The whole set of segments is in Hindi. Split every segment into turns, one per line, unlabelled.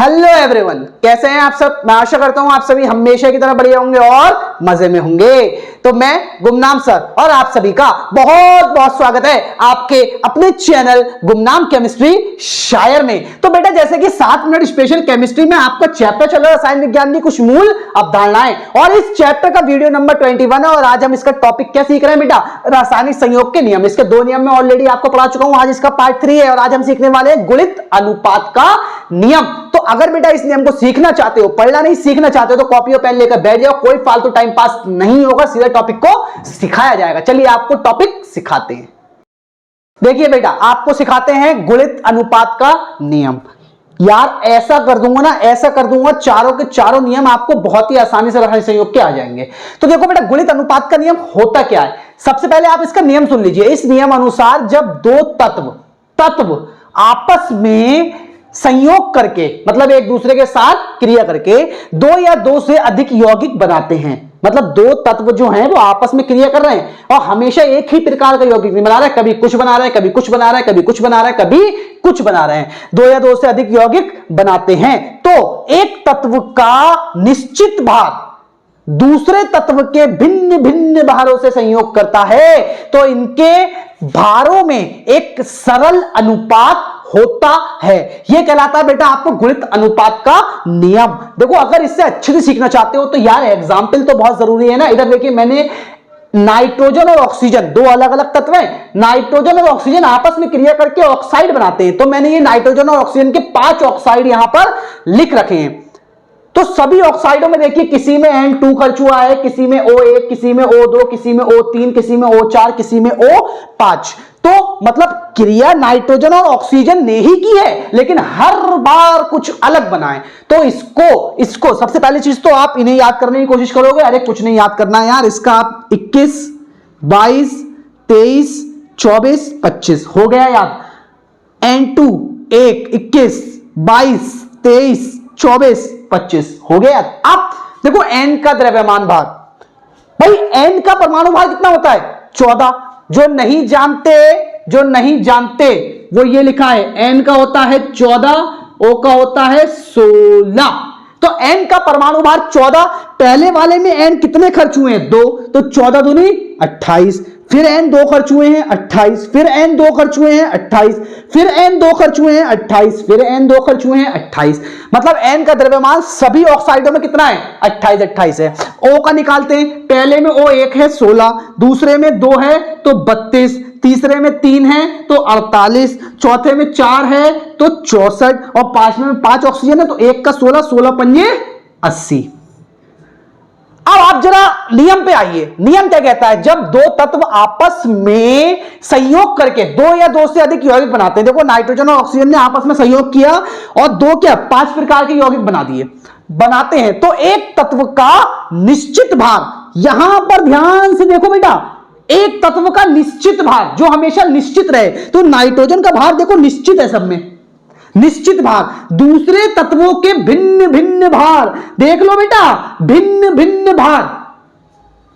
हेलो एवरीवन, कैसे हैं आप सब। मैं आशा करता हूं आप सभी हमेशा की तरह बढ़िया होंगे और मजे में होंगे। तो मैं गुमनाम सर और आप सभी का बहुत बहुत स्वागत है आपके अपने चैनल गुमनाम केमिस्ट्री शायर में। तो बेटा जैसे कि 7 मिनट स्पेशल केमिस्ट्री में आपका चैप्टर चल रहा है रसायन विज्ञान की कुछ मूल अवधारणाएं, और इस चैप्टर का वीडियो नंबर 21 है। और आज हम इसका टॉपिक क्या सीख रहे हैं बेटा, रासायनिक संयोग के नियम। इसके 2 नियम में ऑलरेडी आपको पढ़ा चुका हूं, आज इसका पार्ट 3 है और आज हम सीखने वाले हैं गुणित अनुपात का नियम। तो अगर बेटा इस नियम को सीखना चाहते हो, पढ़ना नहीं सीखना चाहते हो, तो कॉपी और पेन लेकर बैठ जाओ, कोई फालतू टाइम पास नहीं होगा, सीधा टॉपिक को सिखाया जाएगा। चलिए आपको टॉपिक सिखाते हैं। देखिए बेटा आपको सिखाते हैं गुणित अनुपात का नियम। यार ऐसा कर दूंगा ना, ऐसा कर दूंगा, चारों के चारों नियम आपको बहुत ही आसानी से रासायनिक संयोग के आ जाएंगे। तो देखो बेटा गुणित अनुपात का नियम होता क्या है, सबसे पहले आप इसका नियम सुन लीजिए। इस नियम अनुसार जब दो तत्व आपस में संयोग करके, मतलब एक दूसरे के साथ क्रिया करके, 2 या 2 से अधिक यौगिक बनाते हैं, मतलब 2 तत्व जो हैं वो आपस में क्रिया कर रहे हैं और हमेशा एक ही प्रकार का यौगिक नहीं बना रहे हैं, कभी कुछ बना रहे हैं, कभी कुछ बना रहे हैं, कभी कुछ बना रहे हैं, कभी कुछ बना रहे हैं, 2 या 2 से अधिक यौगिक बनाते हैं। तो एक तत्व का निश्चित भार दूसरे तत्व के भिन्न भिन्न भारों से संयोग करता है, तो इनके भारों में एक सरल अनुपात होता है। यह कहलाता है बेटा आपको गुणित अनुपात का नियम। देखो अगर इससे अच्छे से सीखना चाहते हो तो यार एग्जाम्पल तो बहुत जरूरी है ना। इधर देखिए मैंने नाइट्रोजन और ऑक्सीजन, 2 अलग अलग तत्व हैं, नाइट्रोजन और ऑक्सीजन आपस में क्रिया करके ऑक्साइड बनाते हैं। तो मैंने ये नाइट्रोजन और ऑक्सीजन के 5 ऑक्साइड यहां पर लिख रखे हैं। तो सभी ऑक्साइडों में देखिए किसी में N2 खर्च हुआ है, किसी में O1, किसी में O2, किसी में O3, किसी में O4, किसी में O5। तो मतलब क्रिया नाइट्रोजन और ऑक्सीजन ने ही की है, लेकिन हर बार कुछ अलग बनाए। तो इसको सबसे पहली चीज तो आप इन्हें याद करने की कोशिश करोगे। अरे कुछ नहीं याद करना है यार, इसका आप 21, 22, 23, 24, 25 हो गया याद। N2 1, 21, 22, 23, 24, 25 हो गया। अब देखो N का द्रव्यमान भार, भाई N का परमाणु भार कितना होता है 14। जो नहीं जानते वो ये लिखा है, N का होता है 14, O का होता है 16। तो N का परमाणु भार 14, पहले वाले में N कितने खर्च हुए हैं 2, तो 14 दूनी 28, फिर N 2 खर्च हुए हैं 28, फिर N 2 खर्च हुए हैं 28, फिर N 2 खर्च हुए हैं 28, फिर N 2 खर्च हुए हैं 28। मतलब N का द्रव्यमान सभी ऑक्साइडों में कितना है 28 है। O का निकालते हैं, पहले में O1 है 16, दूसरे में 2 है तो 32, तीसरे में 3 है तो 48, चौथे में 4 है तो 64 और 5वें में 5 ऑक्सीजन है तो 1 का 16, 16 पंजे 80। अब आप जरा नियम पे आइए। नियम क्या कहता है, जब 2 तत्व आपस में संयोग करके 2 या 2 से अधिक यौगिक बनाते हैं। देखो नाइट्रोजन और ऑक्सीजन ने आपस में संयोग किया और 5 प्रकार के यौगिक बनाते हैं, तो एक तत्व का निश्चित भार, यहां पर ध्यान से देखो बेटा, एक तत्व का निश्चित भार जो हमेशा निश्चित रहे, तो नाइट्रोजन का भार देखो निश्चित है, सब में निश्चित भार, दूसरे तत्वों के भिन्न भिन्न भार, देख लो बेटा भिन्न भिन्न भार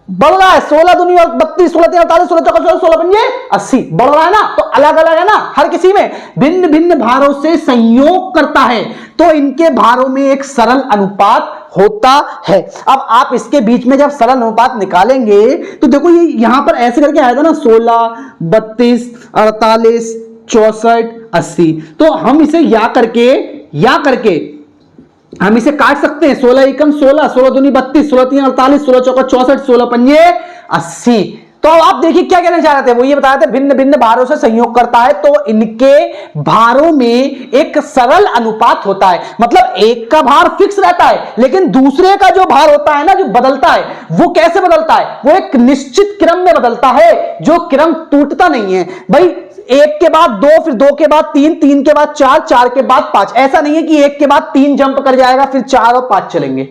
बढ़ रहा है, 16 दूनी 32, 16 3 48, 16 चौका 16, 16 पंजे 80 बढ़ रहा है ना। तो अलग अलग है ना, हर किसी में भिन्न भिन्न भारों से संयोग करता है, तो इनके भारों में एक सरल अनुपात होता है। अब आप इसके बीच में जब सरल अनुपात निकालेंगे तो देखो ये यहां पर ऐसे करके आया था ना, 16, 32, 48, 64, 80। तो हम इसे या करके हम इसे काट सकते हैं, 16 एकम 16, 16 दूनी 32, 16 तीन 48, 16 चौका 64, 16 पंजे 80। तो आप देखिए क्या कहना चाह रहे थे, वो ये बता रहे थे भिन्न भिन्न भारों से संयोग करता है, तो इनके भारों में एक सरल अनुपात होता है। मतलब एक का भार फिक्स रहता है, लेकिन दूसरे का जो भार होता है ना, जो बदलता है, वो कैसे बदलता है, वो एक निश्चित क्रम में बदलता है, जो क्रम टूटता नहीं है। भाई 1 के बाद 2, फिर 2 के बाद 3, 3 के बाद 4, 4 के बाद 5, ऐसा नहीं है कि 1 के बाद 3 जंप कर जाएगा फिर 4 और 5 चलेंगे।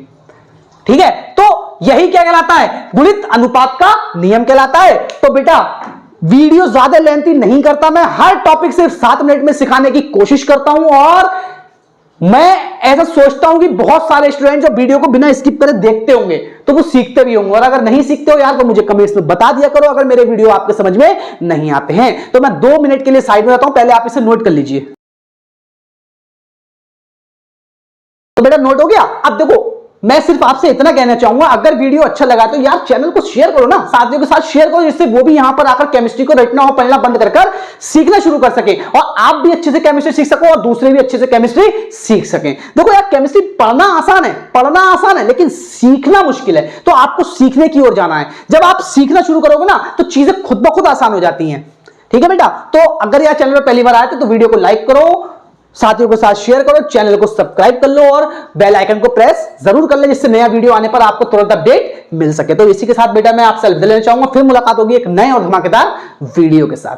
ठीक है, तो यही क्या कहलाता है, गुणित अनुपात का नियम कहलाता है। तो बेटा वीडियो ज्यादा लेंथी नहीं करता, मैं हर टॉपिक सिर्फ 7 मिनट में सिखाने की कोशिश करता हूं, और मैं ऐसा सोचता हूं कि बहुत सारे स्टूडेंट जो वीडियो को बिना स्किप करे देखते होंगे तो वो सीखते भी होंगे, और अगर नहीं सीखते हो यार तो मुझे कमेंट्स में बता दिया करो अगर मेरे वीडियो आपके समझ में नहीं आते हैं। तो मैं 2 मिनट के लिए साइड में रहता हूं, पहले आप इसे नोट कर लीजिए। तो बेटा नोट हो गया। अब देखो मैं सिर्फ आपसे इतना कहना चाहूंगा, अगर वीडियो अच्छा लगा तो यार चैनल को शेयर करो ना, साथियों के साथ शेयर करो, जिससे वो भी यहां पर आकर केमिस्ट्री को रटना और पढ़ना बंद कर सीखना शुरू कर सके, और आप भी अच्छे से केमिस्ट्री सीख सको और दूसरे भी अच्छे से केमिस्ट्री सीख सके। देखो यार केमिस्ट्री पढ़ना आसान है, लेकिन सीखना मुश्किल है। तो आपको सीखने की ओर जाना है। जब आप सीखना शुरू करोगे ना तो चीजें खुद ब खुद आसान हो जाती हैं। ठीक है बेटा, तो अगर यार चैनल पर पहली बार आए तो वीडियो को लाइक करो, साथियों के साथ शेयर करो, चैनल को सब्सक्राइब कर लो और बेल आइकन को प्रेस जरूर कर ले, जिससे नया वीडियो आने पर आपको तुरंत अपडेट मिल सके। तो इसी के साथ बेटा मैं आपसे अलविदा लेना चाहूंगा, फिर मुलाकात होगी एक नए और धमाकेदार वीडियो के साथ।